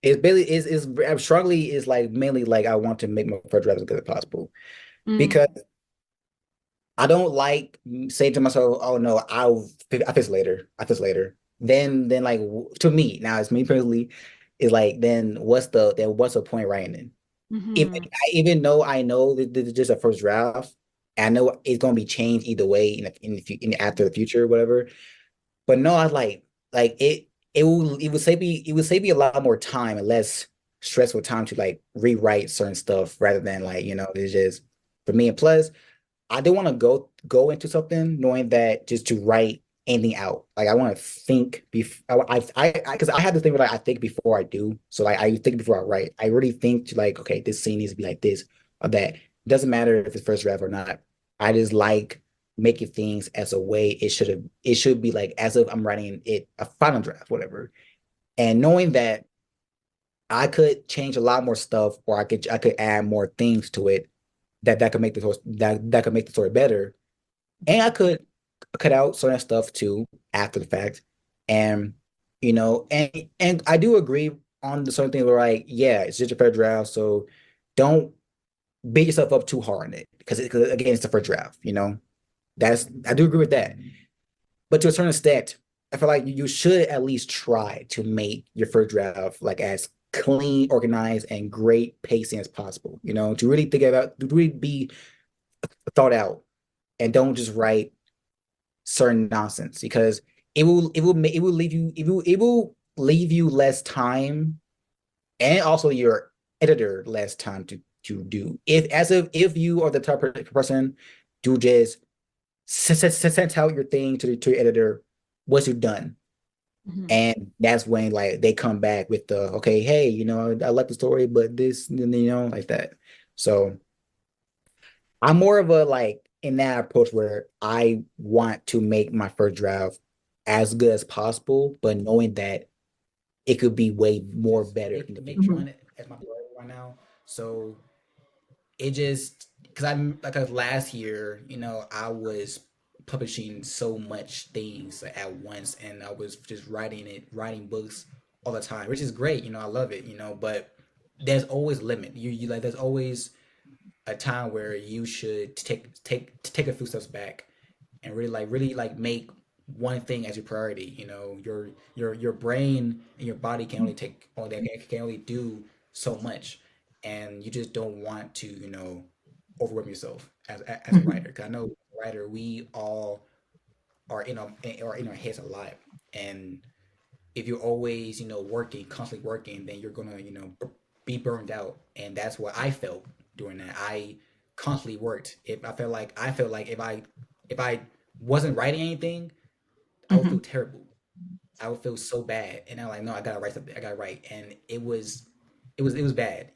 it's basically is I'm struggling is like mainly like I want to make my first draft as good as possible Mm, because I don't like saying to myself, "Oh no, I fix later. I fix later." Then like to me now, it's me personally, is like what's the point writing it? hmm Even though I know that this is just a first draft, I know it's gonna be changed either way in after the future, whatever. But no, I like it would save me a lot more time and less stressful time to like rewrite certain stuff rather than like it's just for me. And plus, I don't want to go into something knowing that just to write anything out. Like I want to think before because I have this thing where like I think before I do. So like I think before I write. I really think to like, okay, this scene needs to be like this or that. It doesn't matter if it's first draft or not. I just like making things as a way it should be like as if I'm writing it a final draft, whatever. And knowing that I could change a lot more stuff or I could add more things to it that could make the story that could make the story better. And I could cut out certain stuff too after the fact. And and I do agree on the certain things where like, yeah, it's just a first draft, so don't beat yourself up too hard on it because again, it's the first draft. I do agree with that. But to a certain extent, I feel like you should at least try to make your first draft like as clean, organized, and great pacing as possible. To really to really be thought out and don't just write certain nonsense because it will leave you less time and also your editor less time to do if you are the type of person to just send out your thing to your editor once you're done. hmm And that's when like they come back with the okay, hey, I like the story, but this, like that. So I'm more of a like in that approach where I want to make my first draft as good as possible, but knowing that it could be way more better in the make future. hmm One as my priority right now. So it just because I'm like last year, I was publishing so much things like, at once, and I was just writing books all the time, which is great. I love it. But there's always limit. You like there's always a time where you should take a few steps back and really like make one thing as your priority. Your brain and your body can only take only can only do so much, and you just don't want to overwhelm yourself as a writer. Because I know writer we all are in our heads a lot, and if you're always working constantly working, then you're gonna be burned out, and that's what I felt doing that. I constantly worked. If I felt like if I wasn't writing anything, I would feel hmm terrible. I would feel so bad, and I'm like, no, I gotta write something. I gotta write, and it was bad.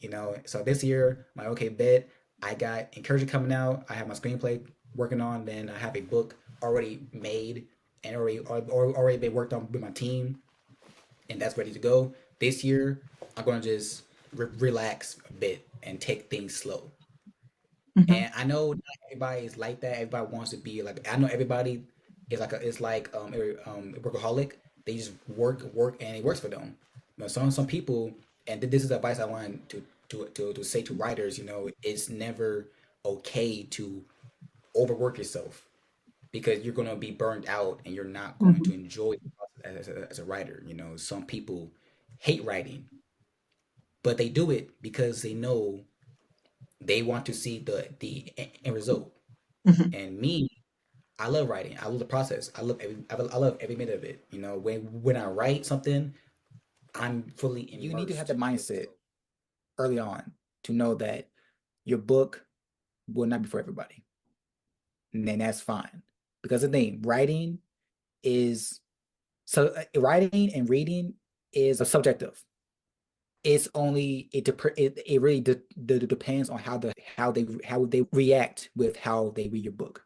So this year, my okay bet. I got encouragement coming out. I have my screenplay working on. Then I have a book already made and already been worked on with my team, and that's ready to go. This year, I'm gonna just relax a bit and take things slow. hmm And I know not everybody is like that. Everybody wants to be like. I know everybody is like a workaholic. They just work, and it works for them. But some people, and this is advice I want to say to writers. It's never okay to overwork yourself because you're gonna be burned out and you're not going to hmm enjoy the process as a writer. Some people hate writing, but they do it because they know they want to see the end result. hmm And me, I love writing. I love the process. I love every minute of it. When I write something, I'm fully immersed. You need to have the mindset early on to know that your book will not be for everybody, and then that's fine. Because the thing, is writing and reading is subjective. It's only it really depends on how they react with how they read your book.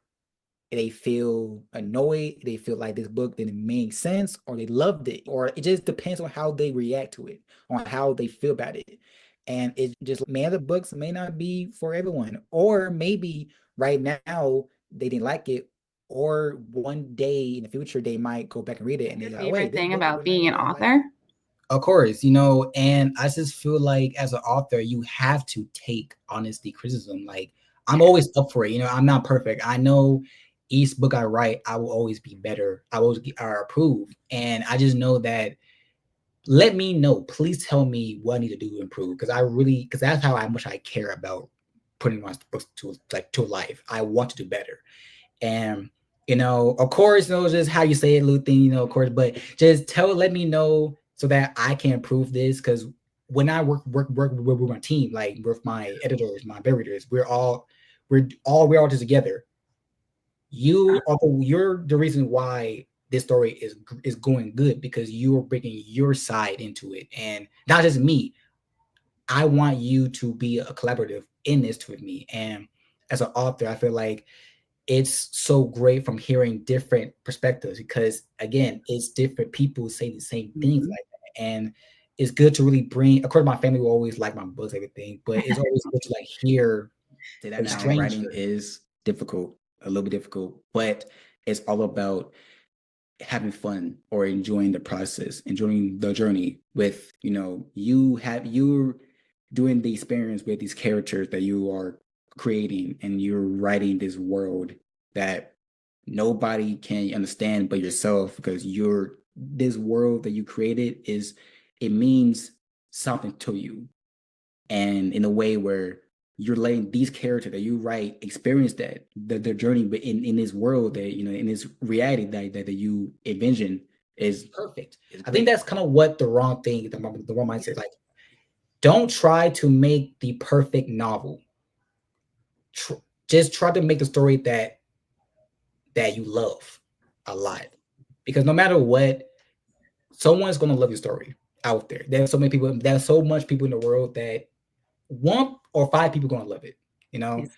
They feel annoyed, they feel like this book didn't make sense, or they loved it, or it just depends on how they react to it, on how they feel about it. And it just the books may not be for everyone, or maybe right now they didn't like it, or one day in the future they might go back and read it and they're Your like, oh wait, favorite this thing book is about really not being an good. I like it. author? Of course, and I just feel like as an author, you have to take honesty criticism. Like I'm Yes. always up for it. I'm not perfect. I know each book I write, I will always be better. I will get approve. And I just know that let me know. Please tell me what I need to do to improve. Because that's how much I care about putting my books to life. I want to do better. And of course, just how you say it, little thing, of course, but just let me know so that I can improve this. Because when I work with my team, like with my editors, my editors, we're all just together. You're the reason why this story is going good because you're bringing your side into it, and not just me. I want you to be a collaborative in this with me, and as an author, I feel like it's so great from hearing different perspectives because again, it's different people say the same things like that. And it's good to really bring, of course, my family will always like my books, everything, but it's always good to hear Say that a now, stranger. writing is difficult, a little bit difficult, but it's all about having fun or enjoying the process, enjoying the journey with, you're doing the experience with these characters that you are creating and you're writing this world that nobody can understand but yourself because this world that you created it means something to you and in a way where you're letting these characters that you write experience their journey in this world that in this reality that you envision is Perfect. is I think great. that's kind of what the wrong thing, the wrong mindset is like. Don't try to make the perfect novel. Just try to make the story that you love a lot, because no matter what, someone's gonna love your story out there. There's so many people. There's so much people in the world that one or five people gonna love it. You know, Yes.